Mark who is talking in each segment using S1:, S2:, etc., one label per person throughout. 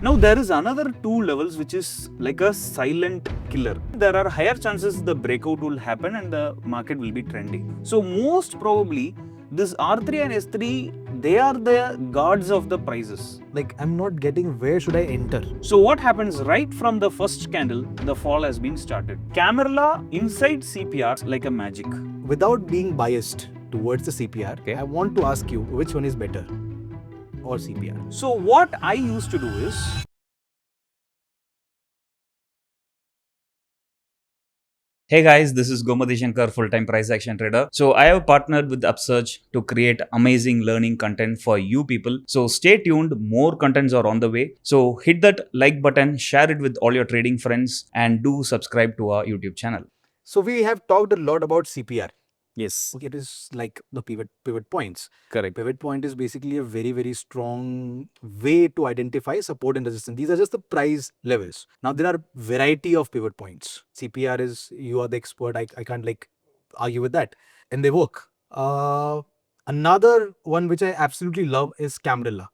S1: Now there is another two levels which is like a silent killer. There are higher chances the breakout will happen and the market will be trending. So most probably this R3 and S3, they are the gods of the prices.
S2: Like, I'm not getting where should I enter.
S1: So what happens right from the first candle, the fall has been started. Camarilla inside CPR like a magic.
S2: Without being biased towards the CPR,
S1: Okay.
S2: I want to ask you which one is better, or CPR.
S1: So what I used to do is, hey guys, this is Gomathi Shankar, full-time price action trader. So I have partnered with Upsurge to create amazing learning content for you people. So stay tuned, more contents are on the way. So hit that like button, share it with all your trading friends and do subscribe to our YouTube channel.
S2: So we have talked a lot about CPR.
S1: Yes,
S2: Okay, it is like the pivot points.
S1: correct.
S2: Pivot point is basically a very strong way to identify support and resistance. These are just the price levels. Now there are variety of pivot points. CPR is, you are the expert. I can't like argue with that, and they work. Another one which I absolutely love is Camarilla.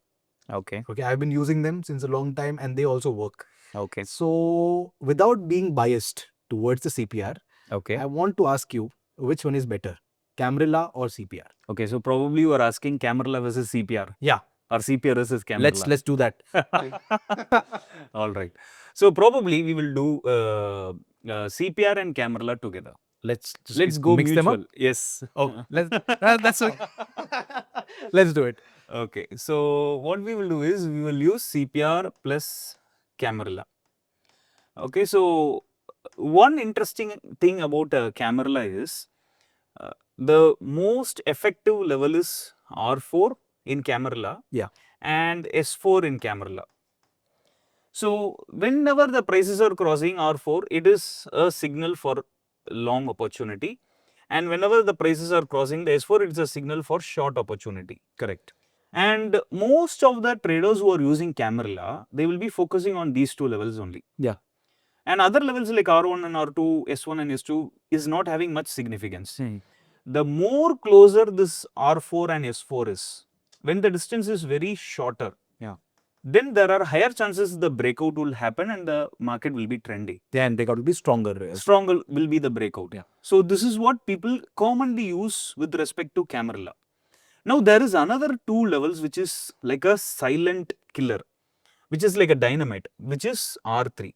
S1: Okay,
S2: Okay, I've been using them since a long time, and they also work.
S1: okay,
S2: So without being biased towards the CPR,
S1: okay.
S2: I want to ask you which one is better, Camarilla or CPR?
S1: Okay, so probably you are asking Camarilla versus CPR.
S2: Yeah,
S1: Or CPR versus Camarilla.
S2: let's do that.
S1: All right. So probably we will do CPR and Camarilla together.
S2: Let's
S1: Go
S2: mix
S1: mutual.
S2: them up.
S1: Yes.
S2: Oh, that's okay. Let's do it.
S1: Okay. So what we will do is we will use CPR plus Camarilla. Okay. So one interesting thing about Camarilla is the most effective level is R4 in Camarilla.
S2: Yeah.
S1: And S4 in Camarilla. So whenever the prices are crossing R4, it is a signal for long opportunity. And whenever the prices are crossing the S4, it's a signal for short opportunity.
S2: Correct.
S1: And most of the traders who are using Camarilla, they will be focusing on these two levels only.
S2: Yeah.
S1: And other levels like R1 and R2, S1 and S2 is not having much significance. The more closer this R4 and S4 is, when the distance is very shorter, then there are higher chances the breakout will happen and the market will be trendy.
S2: Then breakout will be stronger.
S1: Stronger will be the breakout.
S2: Yeah.
S1: So this is what people commonly use with respect to Camarilla. Now there is another two levels which is like a silent killer, which is like a dynamite, which is R3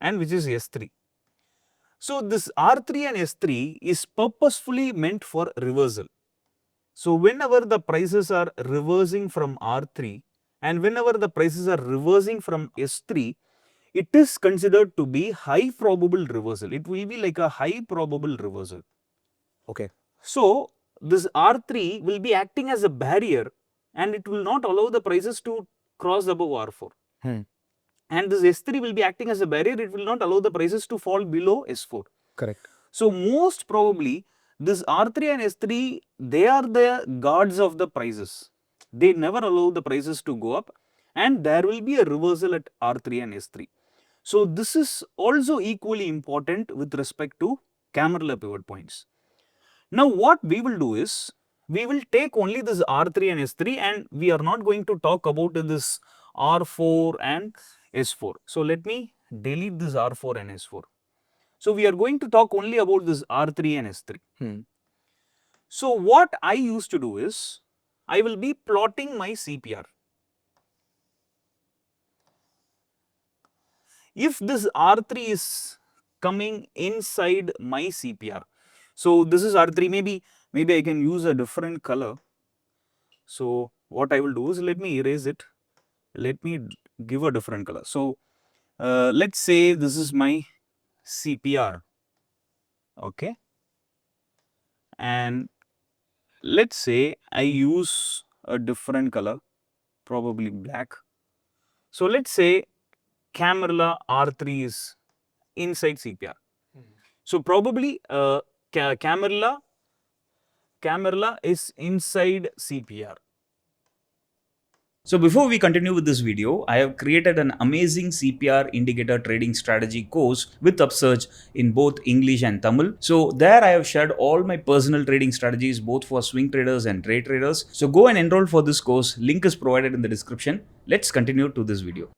S1: and which is S3. So this R3 and S3 is purposefully meant for reversal. So whenever the prices are reversing from R3 and whenever the prices are reversing from S3, it is considered to be high probable reversal. It will be like a high probable reversal.
S2: Okay.
S1: So this R3 will be acting as a barrier and it will not allow the prices to cross above R4. And this S3 will be acting as a barrier. It will not allow the prices to fall below S4.
S2: Correct.
S1: So most probably this R3 and S3, they are the gods of the prices. They never allow the prices to go up and there will be a reversal at R3 and S3. So this is also equally important with respect to Camarilla pivot points. Now what we will do is, we will take only this R3 and S3 and we are not going to talk about this R4 and S4. So let me delete this R4 and S4. So we are going to talk only about this R3 and S3. So what I used to do is, I will be plotting my CPR. If this R3 is coming inside my CPR, so this is R3, maybe I can use a different color. So what I will do is, let me erase it. Let me give a different color. So let's say this is my CPR. Okay. And let's say I use a different color, probably black. So let's say Camarilla R3 is inside CPR. So probably Camarilla is inside CPR. So before we continue with this video, I have created an amazing CPR indicator trading strategy course with Upsurge in both English and Tamil. So there I have shared all my personal trading strategies both for swing traders and day traders. So go and enroll for this course. Link is provided in the description. Let's continue to this video.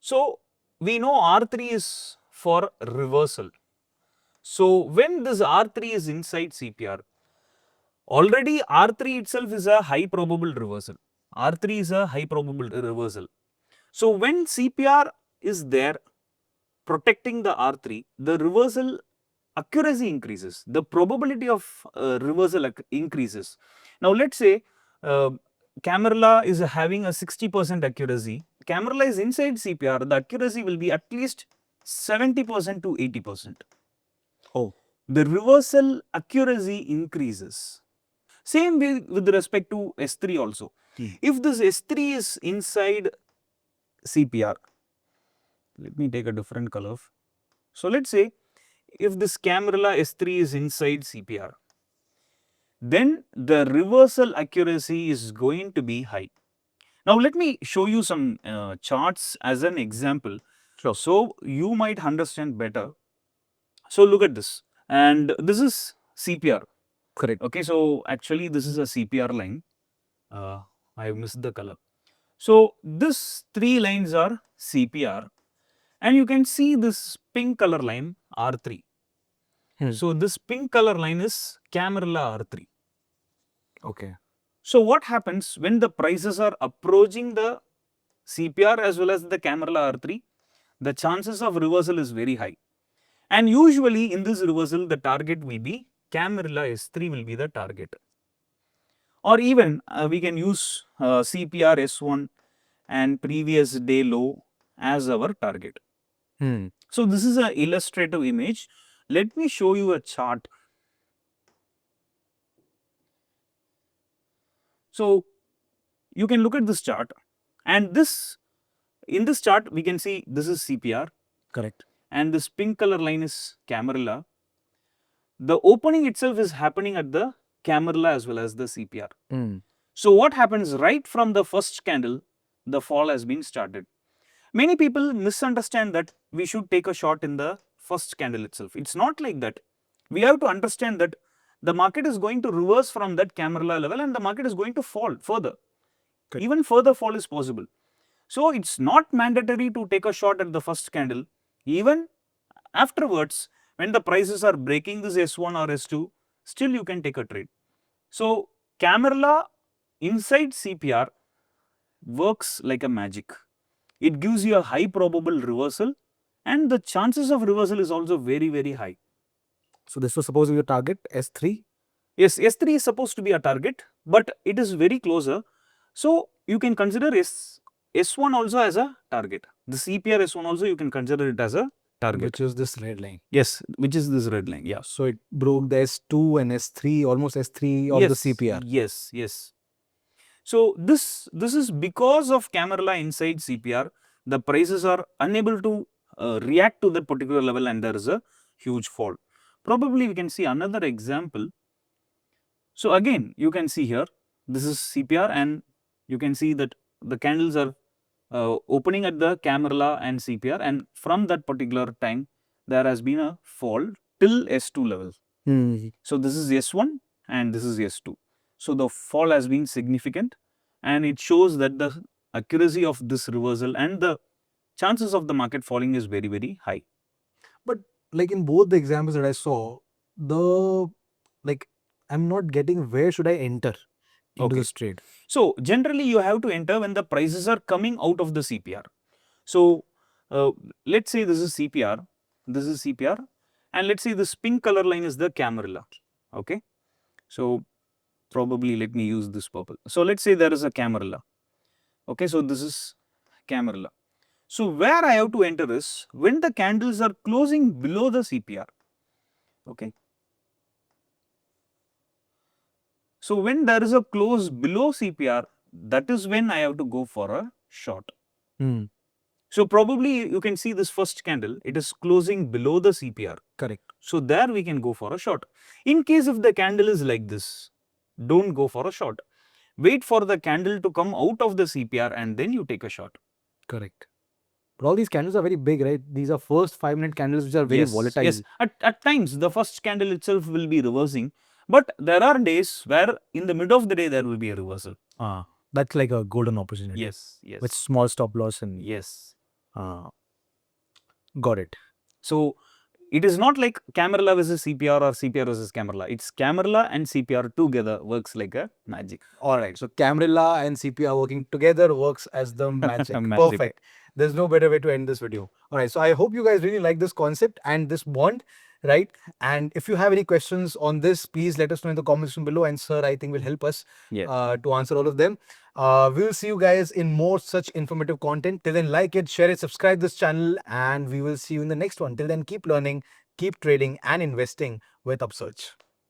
S1: So we know R3 is for reversal. So when this R3 is inside CPR, already R3 itself is a high probable reversal. R3 is a high probable reversal. So when CPR is there protecting the R3, the reversal accuracy increases. The probability of reversal increases. Now let's say Camarilla is having a 60% accuracy. Camarilla is inside CPR. The accuracy will be at least 70% to 80%.
S2: Oh.
S1: The reversal accuracy increases. Same way with respect to S3 also. If this S3 is inside CPR, let me take a different color. So let's say if this Camarilla S3 is inside CPR, then the reversal accuracy is going to be high. Now let me show you some charts as an example.
S2: Sure.
S1: So you might understand better. So look at this, and this is CPR.
S2: Correct.
S1: Okay, so actually this is a CPR line. I missed the color. So this 3 lines are CPR, and you can see this pink color line R3. So this pink color line is Camarilla R3.
S2: Okay.
S1: So what happens when the prices are approaching the CPR as well as the Camarilla R3? The chances of reversal is very high. And usually in this reversal, the target will be Camarilla S3 will be the target. Or even we can use CPR S1 and previous day low as our target. So this is an illustrative image. Let me show you a chart. So you can look at this chart, and in this chart we can see this is CPR.
S2: Correct.
S1: And this pink color line is Camarilla. The opening itself is happening at the Camarilla as well as the CPR. So what happens right from the first candle, the fall has been started. Many people misunderstand that we should take a shot in the first candle itself. It's not like that. We have to understand that the market is going to reverse from that Camarilla level and the market is going to fall further.
S2: Correct.
S1: Even further fall is possible. So it's not mandatory to take a shot at the first candle. Even afterwards, when the prices are breaking this S1 or S2, still you can take a trade. So Camarilla inside CPR works like a magic. It gives you a high probable reversal, and the chances of reversal is also very, very high.
S2: So this was supposed to be your target, S3?
S1: Yes, S3 is supposed to be a target, but it is very closer. So you can consider S1 also as a target. The CPR S1 also you can consider it as a target.
S2: Which is this red line.
S1: Yes, which is this red line. Yeah.
S2: So it broke the S2 and S3, almost S3 of
S1: Yes,
S2: the CPR.
S1: Yes, yes. So this is because of Camarilla inside CPR, the prices are unable to react to that particular level and there is a huge fall. Probably we can see another example. So again, you can see here, this is CPR and you can see that the candles are opening at the Camarilla and CPR, and from that particular time, there has been a fall till S2 level. So this is S1 and this is S2. So the fall has been significant, and it shows that the accuracy of this reversal and the chances of the market falling is very, very high.
S2: But like in both the examples that I saw, I'm not getting where should I enter into this trade.
S1: So generally you have to enter when the prices are coming out of the CPR. So let's say this is CPR, and let's say this pink color line is the Camarilla. Okay. So probably let me use this purple. So let's say there is a Camarilla. Okay, so this is Camarilla. So where I have to enter is when the candles are closing below the CPR. Okay. So when there is a close below CPR, that is when I have to go for a short. So probably you can see this first candle, it is closing below the CPR.
S2: Correct.
S1: So there we can go for a short. In case if the candle is like this, don't go for a short. Wait for the candle to come out of the CPR and then you take a short.
S2: Correct. But all these candles are very big, right? These are first 5-minute candles which are very volatile.
S1: Yes, at times the first candle itself will be reversing, but there are days where in the middle of the day there will be a reversal.
S2: That's like a golden opportunity.
S1: Yes.
S2: With small stop loss and
S1: yes.
S2: Got it.
S1: So it is not like Camarilla versus CPR or CPR versus Camarilla. It's Camarilla and CPR together works like a magic.
S2: All right. So Camarilla and CPR working together works as the magic.
S1: Magic.
S2: Perfect. There's no better way to end this video. All right. So I hope you guys really like this concept and this bond, right? And if you have any questions on this, please let us know in the comments section below. And sir, I think will help us
S1: Yeah.
S2: to answer all of them. We'll see you guys in more such informative content. Till then, like it, share it, subscribe this channel, and we will see you in the next one. Till then, keep learning, keep trading, and investing with Upsurge.